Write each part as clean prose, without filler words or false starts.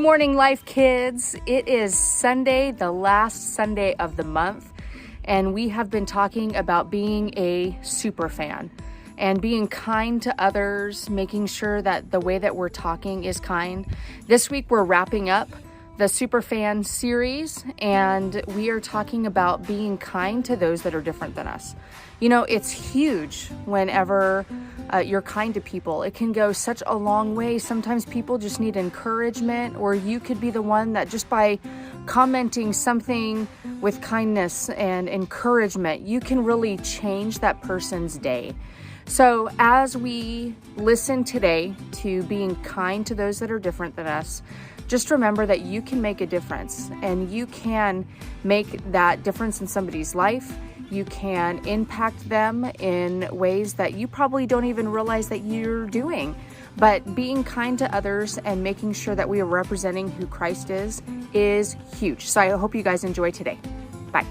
morning, Life Kids. It is Sunday, the last Sunday of the month, and we have been talking about being a super fan and being kind to others, making sure that the way that we're talking is kind. This week, we're wrapping up the Superfan series, and we are talking about being kind to those that are different than us. You know, it's huge whenever you're kind to people. It can go such a long way. Sometimes people just need encouragement, or you could be the one that just by commenting something with kindness and encouragement, you can really change that person's day. So as we listen today to being kind to those that are different than us, just remember that you can make a difference, and you can make that difference in somebody's life. You can impact them in ways that you probably don't even realize that you're doing. But being kind to others and making sure that we are representing who Christ is huge. So I hope you guys enjoy today. Bye.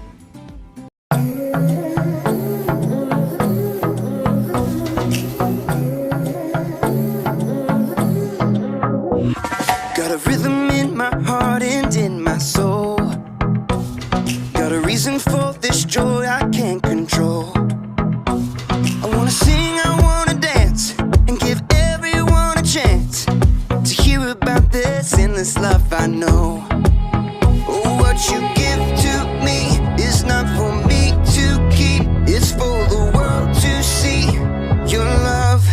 Got a rhythm in my heart and in my soul. Got a reason for this joy I can't control. I wanna sing, I wanna dance, and give everyone a chance to hear about this endless love I know. Oh, what you give to me is not for me to keep. It's for the world to see your love.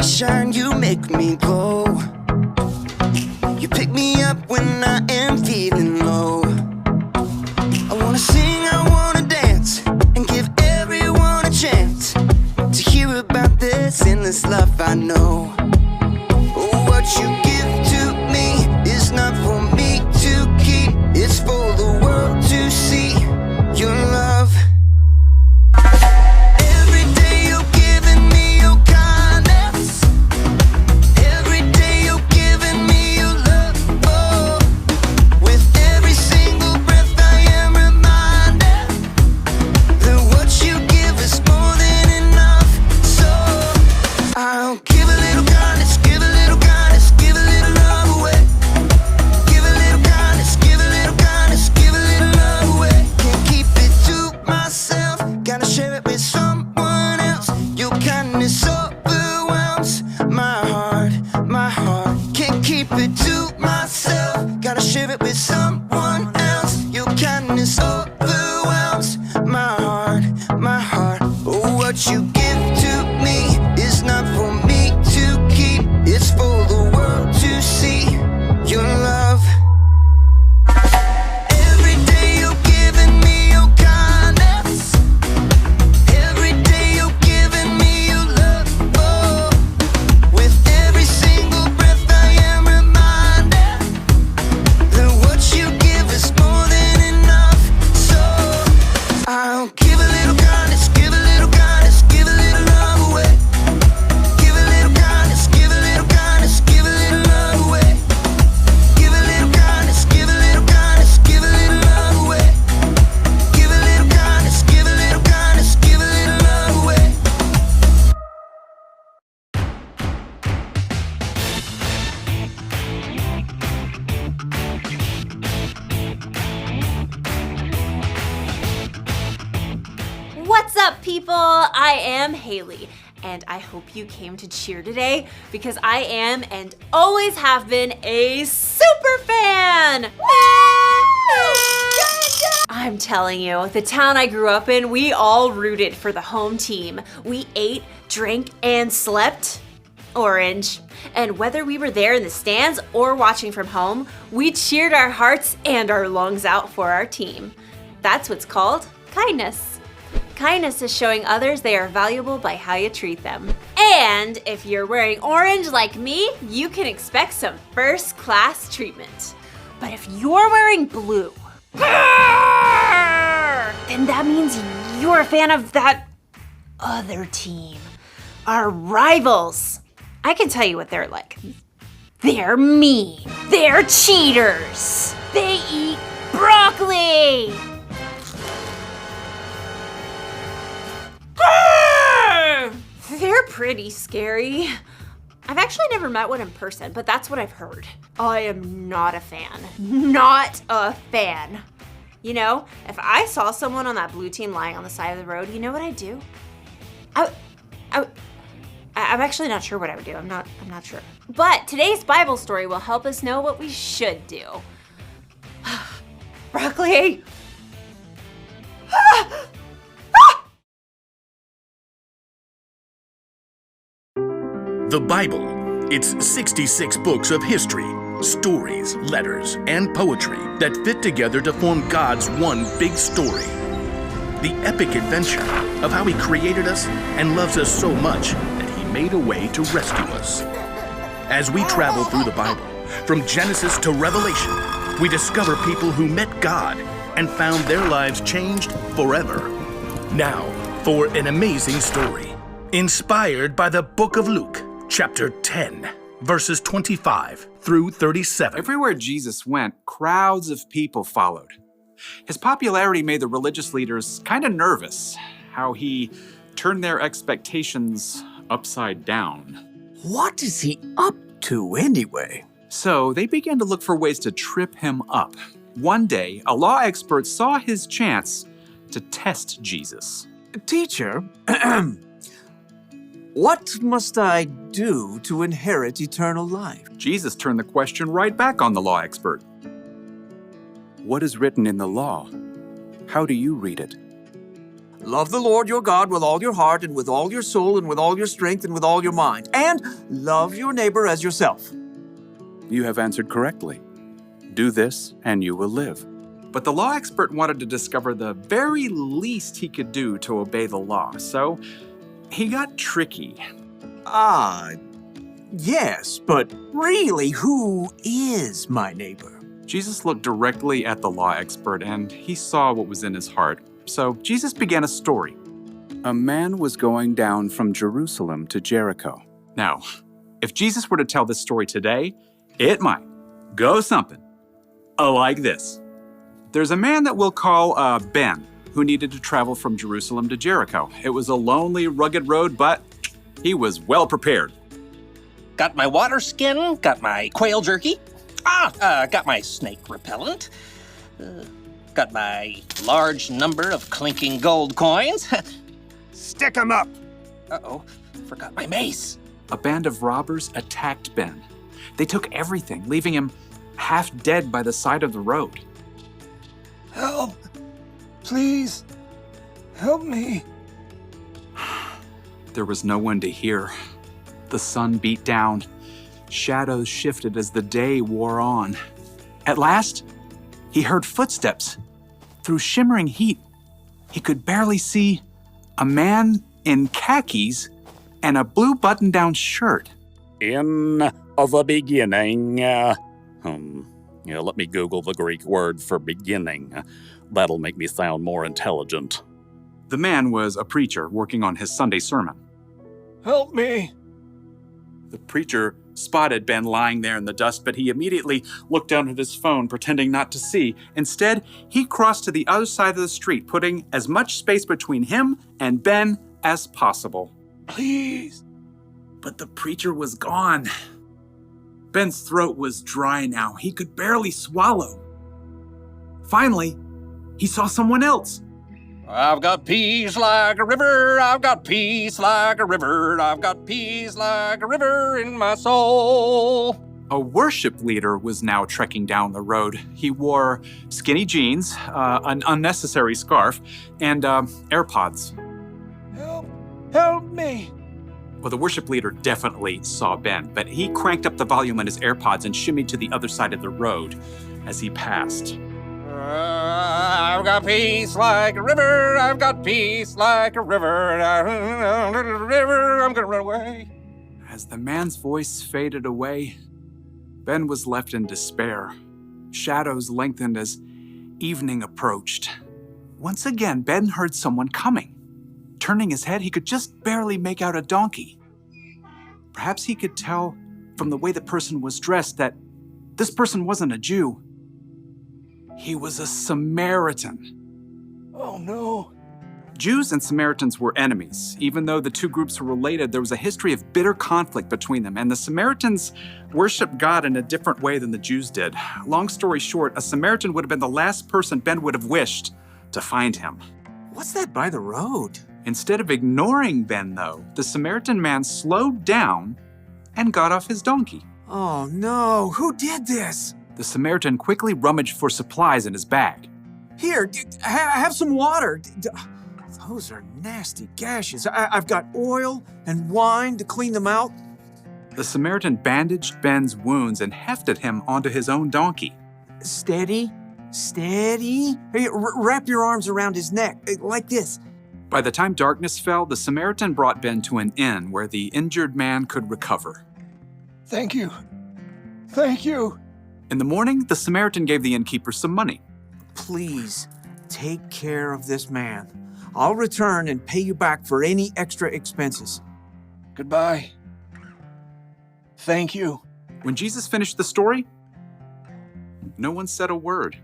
Shine, you make me glow. You pick me up when I am feeling low. I wanna sing, I wanna dance, and give everyone a chance to hear about this endless love I know. Oh, what you give to me is not for me to keep. It's for the world to see your love. What's up, people? I am Haley, and I hope you came to cheer today because I am and always have been a super fan. I'm telling you, the town I grew up in, we all rooted for the home team. We ate, drank, and slept orange. And whether we were there in the stands or watching from home, we cheered our hearts and our lungs out for our team. That's what's called kindness. Kindness is showing others they are valuable by how you treat them. And if you're wearing orange like me, you can expect some first-class treatment. But if you're wearing blue, then that means you're a fan of that other team. Our rivals. I can tell you what they're like. They're mean. They're cheaters. They eat broccoli. They're pretty scary. I've actually never met one in person, but that's what I've heard. I am not a fan. Not a fan. You know, if I saw someone on that blue team lying on the side of the road, you know what I'd do? I'm actually not sure what I would do. I'm not sure. But today's Bible story will help us know what we should do. Broccoli. The Bible. It's 66 books of history, stories, letters, and poetry that fit together to form God's one big story. The epic adventure of how He created us and loves us so much that He made a way to rescue us. As we travel through the Bible, from Genesis to Revelation, we discover people who met God and found their lives changed forever. Now, for an amazing story, inspired by the book of Luke, chapter 10, verses 25 through 37. Everywhere Jesus went, crowds of people followed. His popularity made the religious leaders kind of nervous, how he turned their expectations upside down. What is he up to anyway? So they began to look for ways to trip him up. One day, a law expert saw his chance to test Jesus. Teacher, what must I do to inherit eternal life? Jesus turned the question right back on the law expert. What is written in the law? How do you read it? Love the Lord your God with all your heart and with all your soul and with all your strength and with all your mind. And love your neighbor as yourself. You have answered correctly. Do this and you will live. But the law expert wanted to discover the very least he could do to obey the law, so he got tricky. Yes, but really, who is my neighbor? Jesus looked directly at the law expert and he saw what was in his heart. So Jesus began a story. A man was going down from Jerusalem to Jericho. Now, if Jesus were to tell this story today, it might go something like this. There's a man that we'll call Ben, who needed to travel from Jerusalem to Jericho. It was a lonely, rugged road, but he was well prepared. Got my water skin, got my quail jerky, got my snake repellent, got my large number of clinking gold coins. Stick 'em up! Uh-oh, forgot my mace. A band of robbers attacked Ben. They took everything, leaving him half dead by the side of the road. Help! Please, help me. There was no one to hear. The sun beat down. Shadows shifted as the day wore on. At last, he heard footsteps. Through shimmering heat, he could barely see a man in khakis and a blue button-down shirt. In the beginning, let me Google the Greek word for beginning. That'll make me sound more intelligent. The man was a preacher working on his Sunday sermon. Help me. The preacher spotted Ben lying there in the dust, but he immediately looked down at his phone, pretending not to see. Instead, he crossed to the other side of the street, putting as much space between him and Ben as possible. Please. But the preacher was gone. Ben's throat was dry now. He could barely swallow. Finally, he saw someone else. I've got peace like a river, I've got peace like a river, I've got peace like a river in my soul. A worship leader was now trekking down the road. He wore skinny jeans, an unnecessary scarf, and AirPods. Help me. Well, the worship leader definitely saw Ben, but he cranked up the volume on his AirPods and shimmied to the other side of the road as he passed. I've got peace like a river. I've got peace like a river. River, I'm gonna run away. As the man's voice faded away, Ben was left in despair. Shadows lengthened as evening approached. Once again, Ben heard someone coming. Turning his head, he could just barely make out a donkey. Perhaps he could tell from the way the person was dressed that this person wasn't a Jew. He was a Samaritan. Oh no. Jews and Samaritans were enemies. Even though the two groups were related, there was a history of bitter conflict between them, and the Samaritans worshiped God in a different way than the Jews did. Long story short, a Samaritan would have been the last person Ben would have wished to find him. What's that by the road? Instead of ignoring Ben, though, the Samaritan man slowed down and got off his donkey. Oh no, who did this? The Samaritan quickly rummaged for supplies in his bag. Here, have some water. Those are nasty gashes. I've got oil and wine to clean them out. The Samaritan bandaged Ben's wounds and hefted him onto his own donkey. Steady, steady. Hey, wrap your arms around his neck, like this. By the time darkness fell, the Samaritan brought Ben to an inn where the injured man could recover. Thank you. Thank you. In the morning, the Samaritan gave the innkeeper some money. Please, take care of this man. I'll return and pay you back for any extra expenses. Goodbye. Thank you. When Jesus finished the story, no one said a word.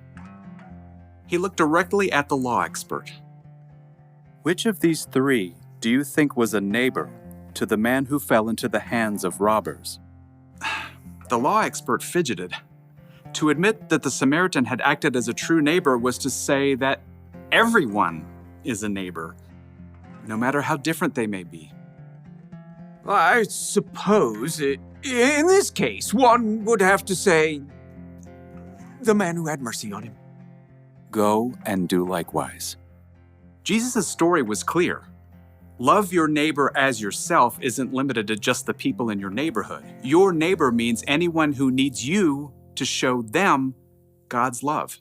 He looked directly at the law expert. Which of these three do you think was a neighbor to the man who fell into the hands of robbers? The law expert fidgeted. To admit that the Samaritan had acted as a true neighbor was to say that everyone is a neighbor, no matter how different they may be. I suppose, in this case, one would have to say, the man who had mercy on him. Go and do likewise. Jesus' story was clear. Love your neighbor as yourself isn't limited to just the people in your neighborhood. Your neighbor means anyone who needs you to show them God's love.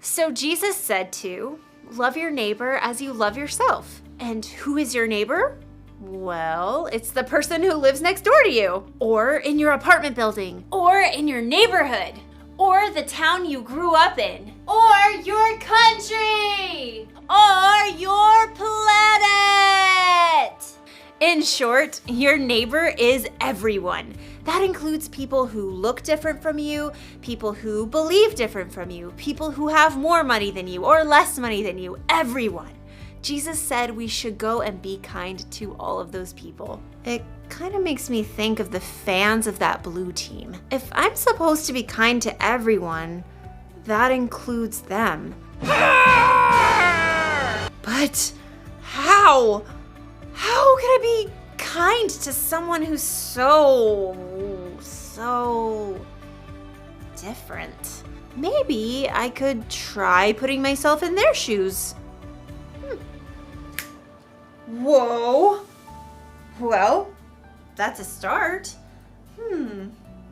So Jesus said to love your neighbor as you love yourself. And who is your neighbor? Well, it's the person who lives next door to you, or in your apartment building, or in your neighborhood, or the town you grew up in, or your country, or your planet. In short, your neighbor is everyone. That includes people who look different from you, people who believe different from you, people who have more money than you or less money than you, everyone. Jesus said we should go and be kind to all of those people. It kind of makes me think of the fans of that blue team. If I'm supposed to be kind to everyone, that includes them. But how? How can I be kind to someone who's so different? Maybe I could try putting myself in their shoes. Whoa. Well, that's a start.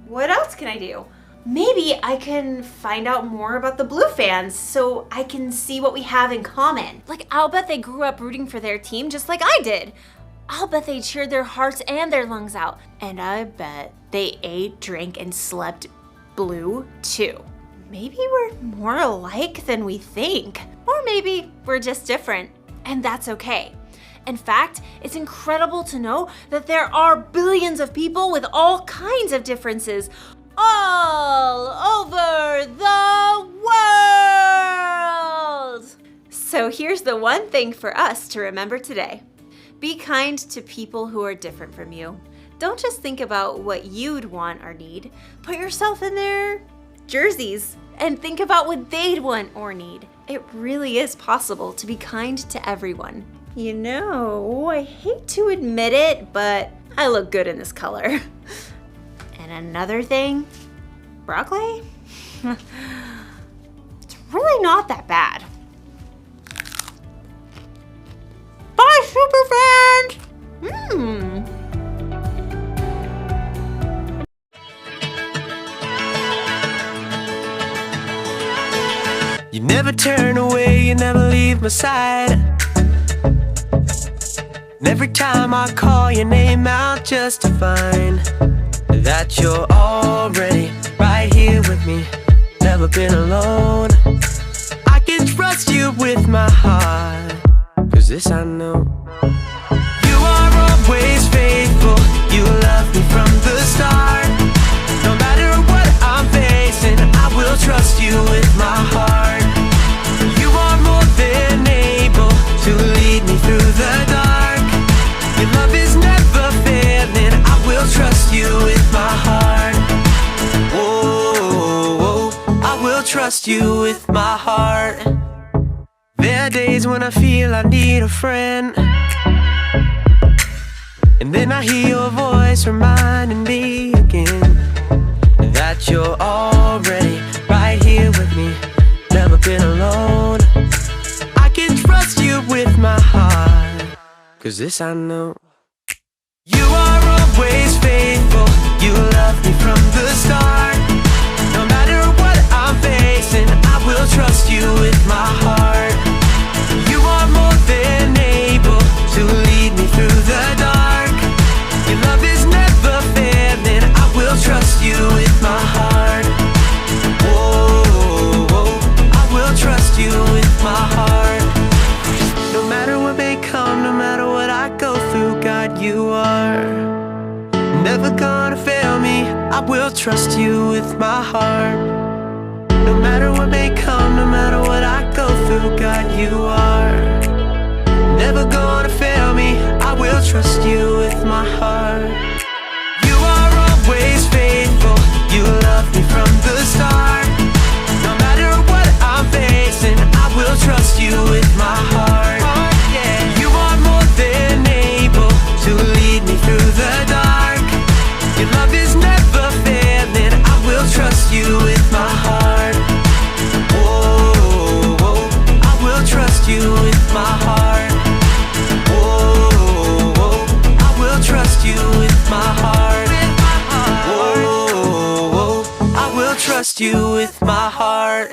What else can I do? Maybe I can find out more about the Blue fans so I can see what we have in common. Like, I'll bet they grew up rooting for their team just like I did. I'll bet they cheered their hearts and their lungs out. And I bet they ate, drank, and slept blue too. Maybe we're more alike than we think. Or maybe we're just different, and that's okay. In fact, it's incredible to know that there are billions of people with all kinds of differences all over the world. So here's the one thing for us to remember today. Be kind to people who are different from you. Don't just think about what you'd want or need. Put yourself in their jerseys and think about what they'd want or need. It really is possible to be kind to everyone. You know, I hate to admit it, but I look good in this color. And another thing, broccoli? It's really not that bad. Bye, superfans! never turn away, you never leave my side. And every time I call your name out just to find that you're already right here with me, never been alone. I can trust you with my heart, 'cause this I know. You are always faithful, you love me from the start. No matter what I'm facing, I will trust you with my heart. You are more than able to lead me through the dark. Your love is never failing, I will trust you with my heart. Whoa, I will trust you with my heart. There are days when I feel I need a friend, and then I hear your voice reminding me again that you're already right here with me, never been alone. I can trust you with my heart, 'cause this I know. You are always faithful, you love me from the start. No matter what I'm facing, I will trust you with my heart. You are more than able to lead me through the dark. Your love is never failing, I will trust you with my heart. Whoa, I will trust you with my heart. No matter what may come, no matter what I go through, God, you are never gonna fail me, I will trust you with my heart. No matter what may come, no matter what I go through, God, you are never gonna fail me, I will trust you with my heart. You are always faithful, you love me from the start. No matter what I'm facing, I will trust you with my heart. You are more than able to lead me through the dark. Your love is never failing, I will trust you with my heart. Whoa, I will trust you with my heart. Whoa, I will trust you with my heart. Whoa, I will trust you with my heart.